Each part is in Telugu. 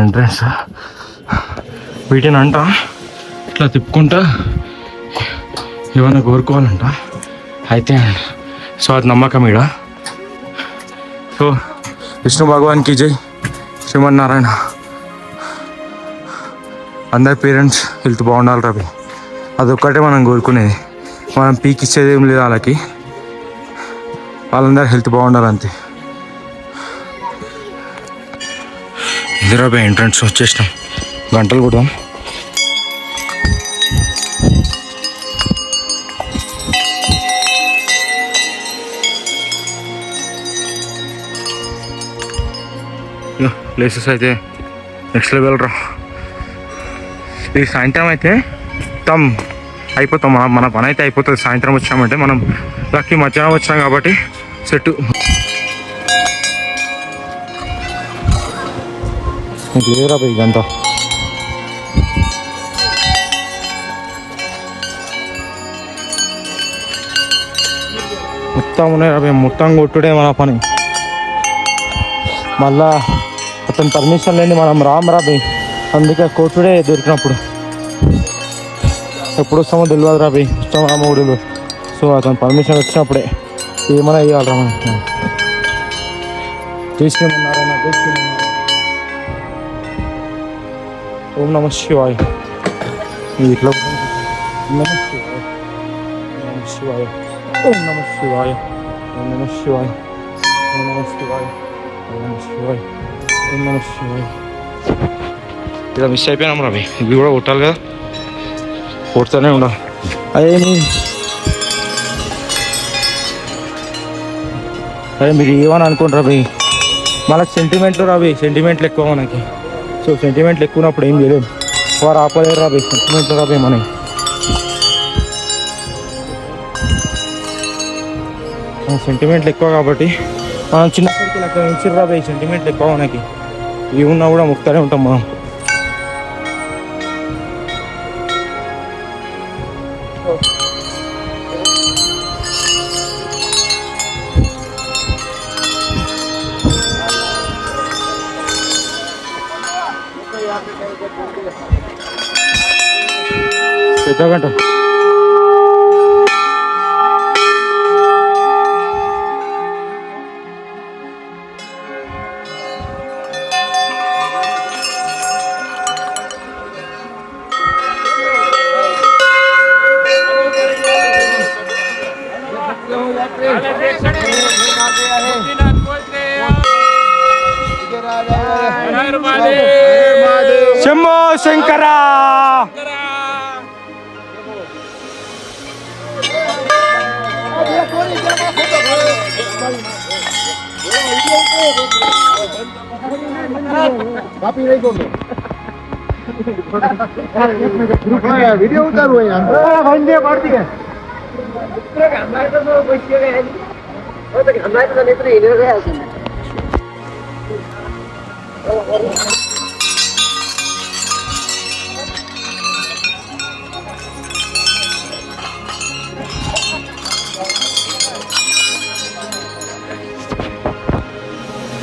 ఎంట్రన్స్. వీటిని అంట ఇట్లా తిప్పుకుంటా ఏమన్నా కోరుకోవాలంట అయితే. సో అది నమ్మకం ఈడ. సో విష్ణు భగవాన్కి జై, శ్రీమన్నారాయణ. అందరి పేరెంట్స్ హెల్త్ బాగుండాలి రవి, అదొక్కటే మనం కోరుకునేది. మనం పీక్ ఇచ్చేది ఏం లేదు వాళ్ళకి, వాళ్ళందరూ హెల్త్ బాగుండాలి అంతే. ఇది రవి ఎంట్రన్స్, వచ్చేసినాం. గంటలు కూడా ప్లేసెస్ అయితే నెక్స్ట్ లెవెల్ రా. ఇది సాయంత్రం అయితే మొత్తం అయిపోతాం, మన పని అయితే అయిపోతుంది. సాయంత్రం వచ్చామంటే మనం లక్కీ మధ్యాహ్నం వచ్చాం కాబట్టి సెట్. లేరా పోయి గంట మొత్తం ఉన్నాయి రా, మొత్తం కొట్టుడే మన పని. మళ్ళా అతను పర్మిషన్ లేని మనం రాబోయ్, అందుకే కొట్టుడే దొరికినప్పుడు. ఎప్పుడు వస్తామో తెలియదు రాబోయ్, ఇష్టం రామో తెలియదు. సో అతను పర్మిషన్ వచ్చినప్పుడే ఏమైనా ఇవ్వాలి మనం. చేసుకున్నారైనా చేసుకున్నారు. ఓం నమ శివాయ. ఇట్లా నమ శివాయ, నమ శివాయ, ఓం నమ శివాయ, ఓం నమ శివాయ, ఓం నమ శివాయ, ఓం నమ శివాయ, ఓం నమ శివాయ. ఇలా మిస్ అయిపోయినాం రవి, ఇది కూడా కొట్టాలి కదా, కొడుతూనే ఉండాలి. అదే మీరు ఏమని అనుకోండి రవి, మనకు సెంటిమెంట్లు రవి, సెంటిమెంట్లు ఎక్కువ మనకి. సో సెంటిమెంట్లు ఎక్కువ ఉన్నప్పుడు ఏం చేయలేము, వారు ఆపలేరు రవి. సెంటిమెంట్లు రవి మనకి, సెంటిమెంట్లు ఎక్కువ కాబట్టి మనం చిన్నప్పటికి లెక్క ఇచ్చారు రవి. సెంటిమెంట్లు ఎక్కువ మనకి, ఇవి ఉన్నా కూడా ముక్తానే ఉంటాం మనం. పెద్ద గంట శంభో శంకర. वीडियो उतारू है यार, बंदे पड़ती है हमारे तो नहीं तो इधर है ऐसे.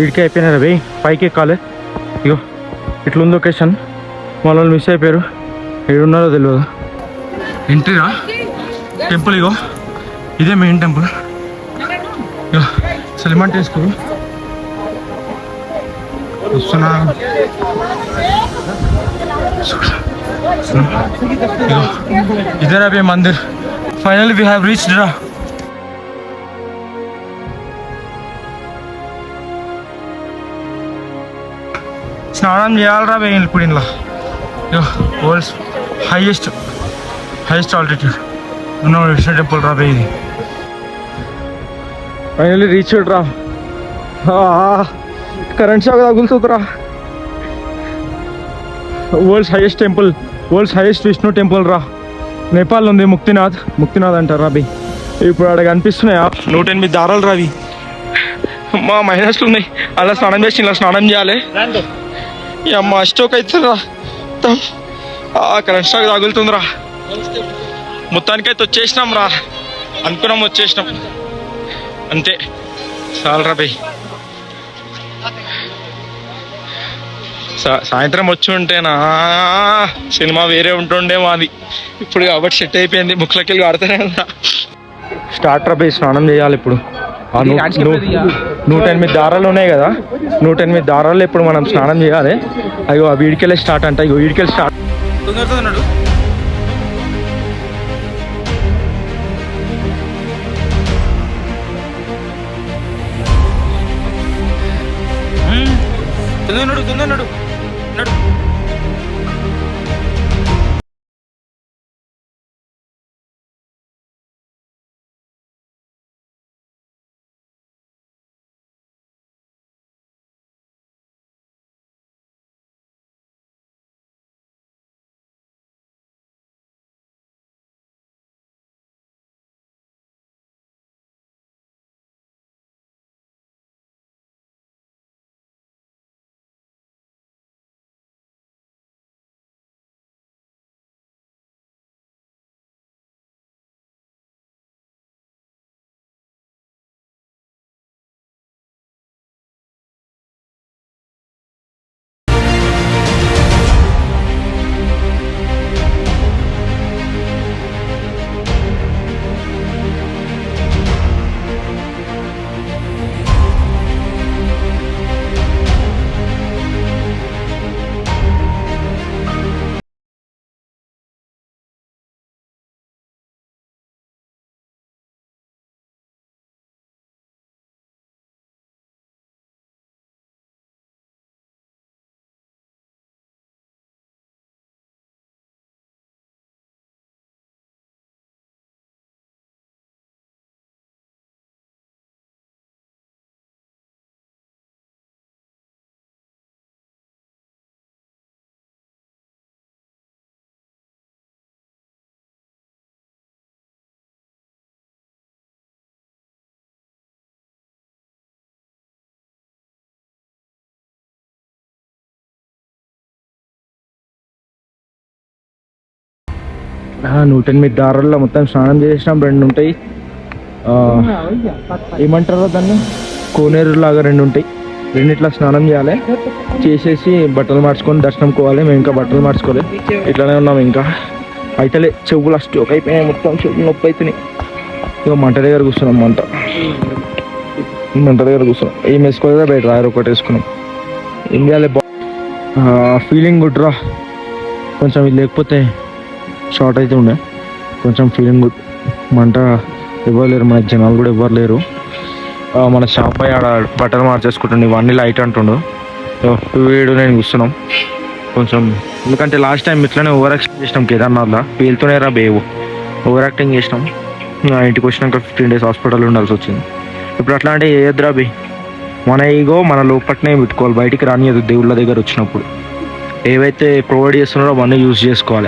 ఇడికి అయిపోయినారు అవి, పైకి ఎక్కాలి. ఇగో ఇట్లుంది లొకేషన్. వాళ్ళు మిస్ అయిపోయారు, ఏడున్నారో తెలియదు. ఎంట్రీరా టెంపుల్, ఇగో ఇదే మెయిన్ టెంపుల్. ఇగో సలిమాన్ టేస్కూరు వస్తున్నా. ఇగో ఇదే అవి Mandir. Finally we have reached రా. స్నానం చేయాలరా వేయాలి ఇప్పుడు ఇంట్లో. వరల్డ్స్ హైయెస్ట్ ఆల్టిట్యూడ్ ఉన్న విష్ణు టెంపుల్ రా ఇది. ఫైనల్లీ రీచ్ రా. కరెంట్ షాక్ తగులుతుందిరా. World's highest temple, world's highest Vishnu temple రా. నేపాల్ ఉంది ముక్తినాథ్ అంటారు రాబి. ఇప్పుడు అక్కడ కనిపిస్తున్నాయా 108 దారాలు రావి. మా మైనస్లు ఉన్నాయి. అలా స్నానం చేసి ఇలా స్నానం చేయాలి. అమ్మ స్టోక్ అవుతుందిరా, కరెంట్ స్టాక్ తగులుతుందిరా. మొత్తానికైతే వచ్చేసినాం రా, అనుకున్నాం వచ్చేసినాం అంతే. చాలరా బై, సాయంత్రం వచ్చి ఉంటేనా సినిమా వేరే ఉంటుండే మాది. ఇప్పుడు కాబట్టి సెట్ అయిపోయింది, ముక్కులకి వెళ్ళి ఆడుతూనే ఉందా. స్టార్టర్ పై స్నానం చేయాలి ఇప్పుడు. 108 దారాలు ఉన్నాయి కదా, 108 దారాలు ఇప్పుడు మనం స్నానం చేయాలి. అయ్యో ఆ వీడికెళ్ళి స్టార్ట్ అంట. ఇగో వీడికెళ్ళి స్టార్ట్. తొందరతున్నాడు. తొందరన్నాడు. నూట 108 దారాల్లో మొత్తం స్నానం చేసినాం. 2 ఉంటాయి, ఏమంటారో దాన్ని, కోనేరు లాగా 2 ఉంటాయి. 2 ఇట్లా స్నానం చేయాలి. చేసేసి బట్టలు మార్చుకొని దర్శనం పోవాలి. మేము ఇంకా బట్టలు మార్చుకోవాలి, ఇట్లానే ఉన్నాం. ఇంకా అయితేలే, చెవులు స్ట్రోక్ అయిపోయినాయి, మొత్తం చెవులు నొప్పి అవుతున్నాయి. ఇక మంట దగ్గర కూర్చున్నాం. మంట దగ్గర కూర్చున్నాం. ఏం వేసుకోలేదా, బయట రాయర్ ఒకటి వేసుకున్నాం. ఏం చేయాలి, ఫీలింగ్ గుడ్ రా. కొంచెం ఇది లేకపోతే షార్ట్ అయితే ఉండే. కొంచెం ఫీలింగ్ గుడ్. మంట ఎవరు లేరు, మన జనాలు కూడా ఎవరు లేరు. మన షాప్ పై ఆడ బట్టలు మార్చేసుకుంటుండే, ఇవన్నీ లైట్ అంటుండు. వీడు నేను కూర్చున్నాం కొంచెం. ఎందుకంటే లాస్ట్ టైం ఇట్లానే ఓవర్ యాక్టింగ్ చేసినాం కేదార్నాథ్లో. పేలుతూనే రా బేవు, ఓవర్ యాక్టింగ్ చేసినాం. ఇంటికి వచ్చినాక 15 days హాస్పిటల్ ఉండాల్సి వచ్చింది. ఇప్పుడు అట్లా అంటే ఏద్రా బే, మన ఈగో మన లోపట్నే పెట్టుకోవాలి, బయటికి రానియదు. దేవుళ్ళ దగ్గర వచ్చినప్పుడు ఏవైతే ప్రొవైడ్ చేస్తున్నారో అవన్నీ యూజ్ చేసుకోవాలి.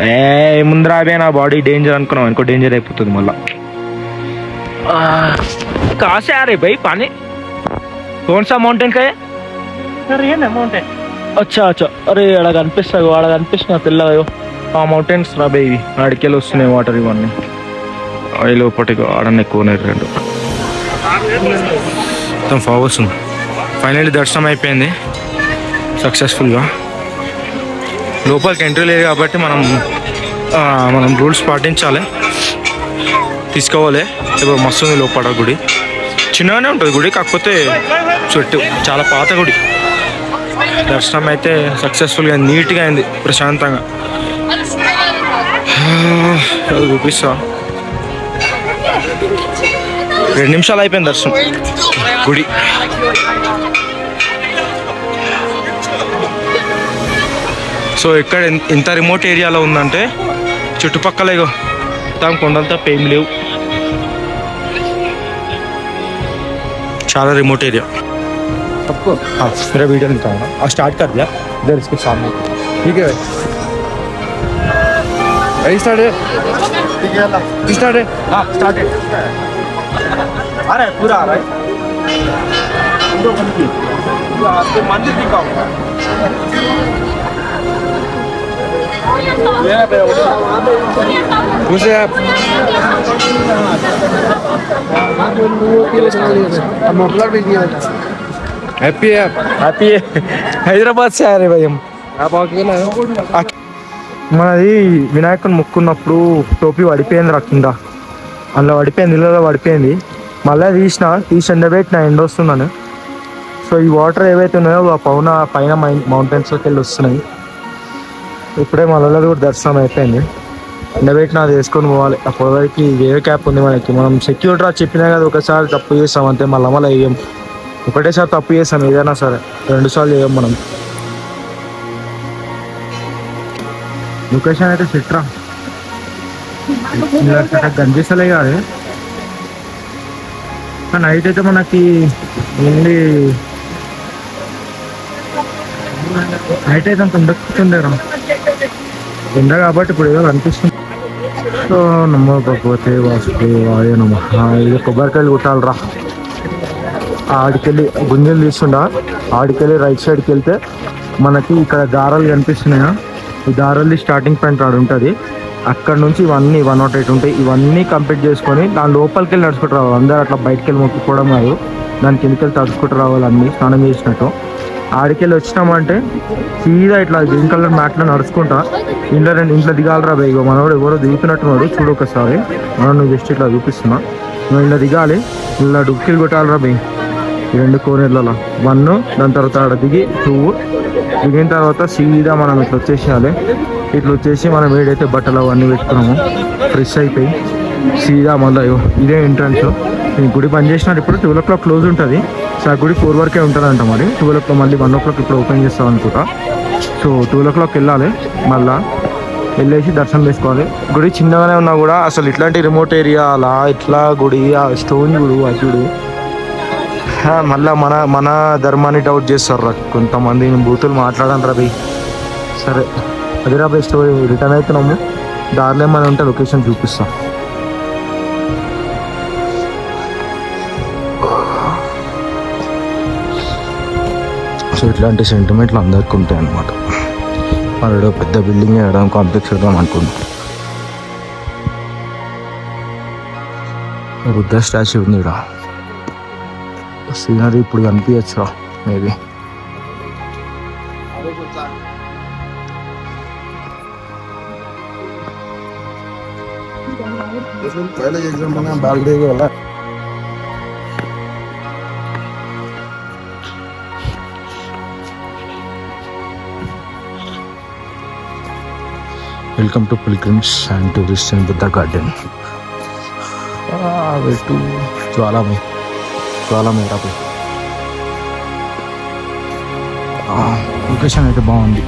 ముందర అవే నా బాడీ డేంజర్ అనుకున్నాం అనుకో, డేంజర్ అయిపోతుంది మళ్ళా. కాసే అరే భయ్ పానీ कौन सा माउंटेन का है सर? ये ना माउंटेन. अच्छा అరే అక్కడ కనిపిస్తుంది, వాడ కనిపిస్తున్నా తెల్లగా. ఆ మౌంటైన్స్ రా బే, ఇవి ఆడికెళ్ళి వస్తున్నాయి వాటర్. ఇవన్నీ అవి లోపటికి ఆడనే కోనేరు 2 మొత్తం ఫాగ్ వస్తుంది. ఫైనల్లీ దర్శనం అయిపోయింది సక్సెస్ఫుల్గా. లోపలికి ఎంట్రీ లేదు కాబట్టి మనం రూల్స్ పాటించాలి, తీసుకోవాలి. ఇప్పుడు మస్తు ఉంది లోపల గుడి, చిన్నగానే ఉంటుంది గుడి, కాకపోతే చెట్టు చాలా పాత గుడి. దర్శనం అయితే సక్సెస్ఫుల్గా, నీట్గా అయింది, ప్రశాంతంగా. చూపిస్తా, 2 నిమిషాలు అయిపోయింది దర్శనం గుడి. సో ఇక్కడ ఇంత రిమోట్ ఏరియాలో ఉందంటే చుట్టుపక్కల ఇగో మొత్తం కొండంతా ఏం లేవు, చాలా रिमोट एरिया। सबको हाँ मेरा वीडियो निकालना और स्टार्ट कर दिया इधर इसके सामने, ठीक है भाई। स्टार्ट है, स्टार्ट है, हाँ स्टार्ट है। आ रहा है पूरा, आ रहा है आपको मंदिर दिखाओ। मुझे आप हैप्पी है, आप हैप्पी है। हैदराबाद से आ रहे भाई हम। మనది వినాయకుని ముక్కున్నప్పుడు టోపీ పడిపోయింది కింద, అందులో పడిపోయింది, నీళ్ళలో పడిపోయింది. మళ్ళీ తీసి ఎండబెట్టిన, ఎండ వస్తుందని. సో ఈ వాటర్ ఏవైతే ఉన్నాయో ఆ పైన మౌంటైన్స్లోకి వెళ్ళి వస్తున్నాయి. ఇప్పుడే మళ్ళీ కూడా దర్శనం అయిపోయింది. ఎండబెట్టిన అది వేసుకొని పోవాలి. ఆ పొదకి వేరే క్యాప్ ఉంది మనకి. మనం సెక్యూరిటీ రా చెప్పినా కదా, ఒకసారి తప్పు చేస్తాం అంతే, మళ్ళీ వేయం. ఒకటేసారి తప్పు చేస్తాం ఏదైనా సరే, 2 సార్లు వేయం మనం. లొకేషన్ అయితే సెట్రా, కనిపిస్తలే కాదు. నైట్ అయితే మనకి ఓన్లీ నైట్ అయితే అంత ఉండకుండేరా, ఎండ కాబట్టి ఇప్పుడు ఏదో కనిపిస్తుంది. సో నమో భగవతే వాసుదేవాయ నమః. ఇది కొబ్బరికాయలు కుట్టాలరా. ఆడికెళ్ళి గుంజలు తీస్తుండా, ఆడికెళ్ళి రైట్ సైడ్కి వెళ్తే మనకి ఇక్కడ దారాలు కనిపిస్తున్నాయా, ఈ దారాలది స్టార్టింగ్ పాయింట్ ఆడు ఉంటుంది. అక్కడ నుంచి ఇవన్నీ 108 ఉంటాయి. ఇవన్నీ కంప్లీట్ చేసుకొని దాని లోపలికి వెళ్ళి నడుచుకుంటూ రావాలి. అందరూ అట్లా బయటకు వెళ్ళి మొక్కుకోవడం కాదు, దాని కిందకి వెళ్ళి తడుచుకుంటూ రావాలి, అన్నీ స్నానం చేసినట్టు. ఆడికెళ్ళి వచ్చినామంటే సీదా ఇట్లా గ్రీన్ కలర్ మ్యాట్లో నడుచుకుంటా ఇంట్లో దిగాలరా బై. మనవాడు ఎవరో దిగుతున్నట్టున్నాడు, చూడు ఒకసారి. మనం నువ్వు జస్ట్ ఇట్లా చూపిస్తున్నా, నువ్వు ఇలా దిగాలి, ఇలా డుక్కిలు కొట్టాలరా బై. ఈ 2 కోనేర్లలో 1, దాని తర్వాత ఆడ దిగి 2, దిగిన తర్వాత సీదా మనం ఇట్లా వచ్చేసేయాలి. ఇట్లా వచ్చేసి మనం ఏడైతే బట్టలు అవన్నీ పెట్టుకున్నాము ఫ్రెష్ అయిపోయి సీదా మళ్ళీ ఇదే ఎంట్రన్స్. ఈ గుడి బంద్ చేసినారు ఇప్పుడు, 12 o'clock క్లోజ్ ఉంటుంది. సో ఆ గుడి 4 వరకే ఉంటుందంట. మరి 12 o'clock మళ్ళీ 1 o'clock ఇప్పుడు ఓపెన్ చేస్తాం అనుకుంటా. సో 12 o'clock వెళ్ళాలి, మళ్ళీ వెళ్ళేసి దర్శనం చేసుకోవాలి. గుడి చిన్నగానే ఉన్నా కూడా అసలు ఇట్లాంటి రిమోట్ ఏరియా అలా ఇట్లా గుడి, ఆ స్టోన్ గుడు అసలు మళ్ళీ మన ధర్మాన్ని డౌట్ చేస్తారు కొంతమంది. బూతులు మాట్లాడాను రవి. సరే అదే రాబోయే స్టోరీ. రిటర్న్ అవుతున్నాము, దారిలో ఏమైనా ఉంటే లొకేషన్ చూపిస్తాం. సో ఇట్లాంటి సెంటిమెంట్లు అందరికీ ఉంటాయి అన్నమాట. వాడు పెద్ద బిల్డింగ్ వేయడం, కాంప్లెక్స్ వేయడం అనుకుంటాం. బుద్ధ స్టాచ్యూ ఉంది ఇక్కడ. సీనరీ ఇప్పుడు కనిపించచ్చురా మేబీ. पहले एग्जाम में बाल देगा वाला welcome to pilgrims and tourist in Buddha garden. వెటు జ్వాలామయ లొకేషన్ అయితే బాగుంది.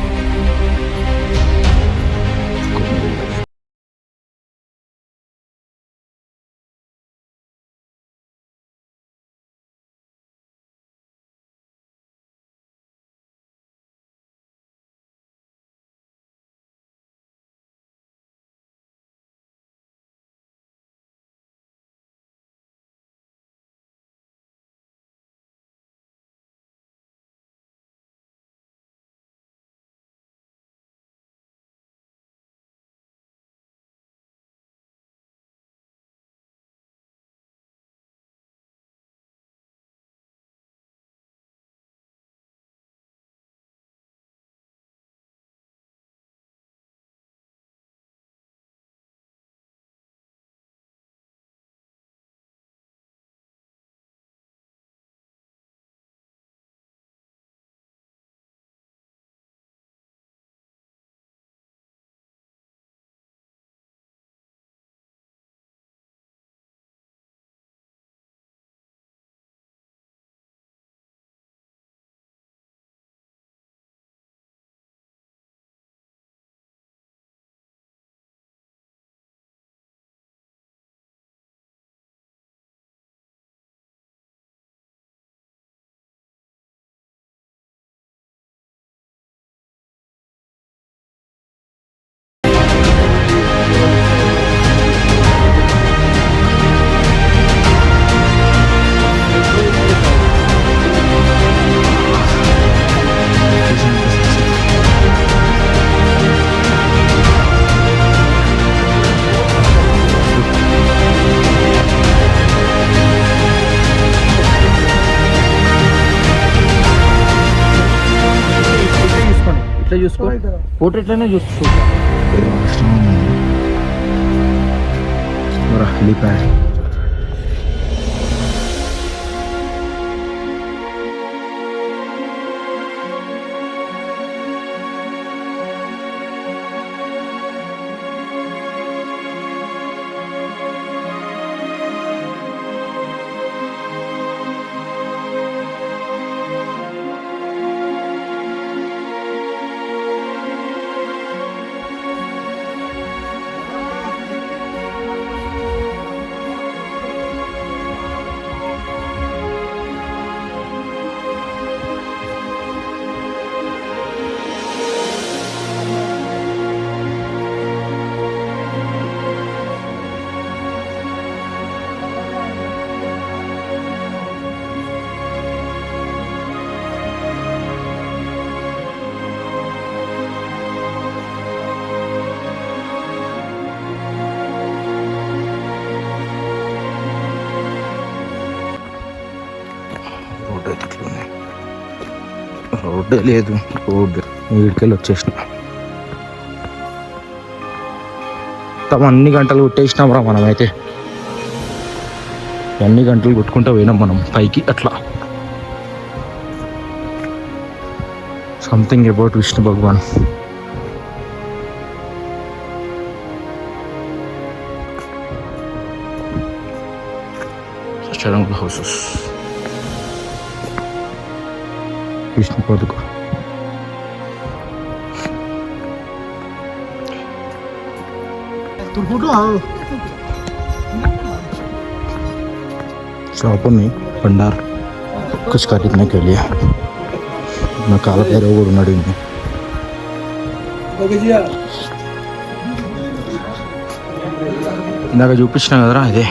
ఇట్లా చూసుకో, పోర్ట్రేట్లోనే చూసుకో. హెలిప్యాడ్ రోడ్డే లేదు, రోడ్డు వీడికెళ్ళి వచ్చేసిన. అన్ని గంటలు కొట్టేసినాం రా మనమైతే, అన్ని గంటలు కొట్టుకుంటూ పోయినాం మనం పైకి. అట్లా సంథింగ్ అబౌట్ విష్ణు భగవాన్. సచరంగుల హౌసెస్, విష్ణు పాదుక. शॉप में भंडार कुछ खरीदने के लिए मैं काला पैर वो नड़ी में ఇందాక చూపించిన కదరా ఇదే.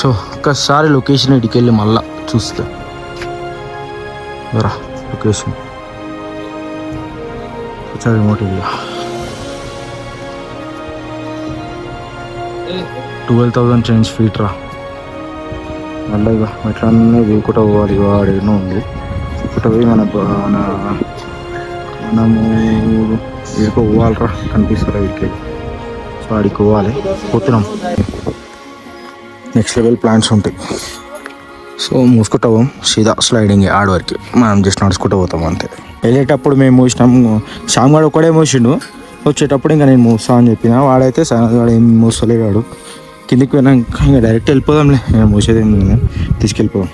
సో ఒక్కసారి లొకేషన్ ఇటుకి వెళ్ళి మళ్ళా చూస్తా రా. లొకేషన్ కొంచెం రిమోట్ ఏరియా, 12,000 చేంజ్ ఫీట్ రా. మళ్ళీ ఇక మెట్లన్నీ వీకుట పోవాలి. వాడేనో ఉంది ఇక్కడ పోయి మనము వీడికి పోవాలిరా, కనిపిస్తారా వీడికి. సో ఆడికి పోవాలి, పోతున్నాం. నెక్స్ట్ లెవెల్ ప్లాన్స్ ఉంటాయి. సో మూసుకుంటా పోం, సీదా స్లైడింగ్ ఆడ వరకు మనం జస్ట్ నడుచుకుంటూ పోతాం అంతే. వెళ్ళేటప్పుడు మేము మూసినాము, శ్యామ్గాడు ఒక్కడే మూసిండు. వచ్చేటప్పుడు ఇంకా నేను మూసా అని చెప్పిన, వాడైతే వాడు ఏం మూసలేడు. కిందికి పోయినాక ఇంకా డైరెక్ట్ వెళ్ళిపోదాంలే, మూసేది ఏం తీసుకెళ్ళిపోదాం.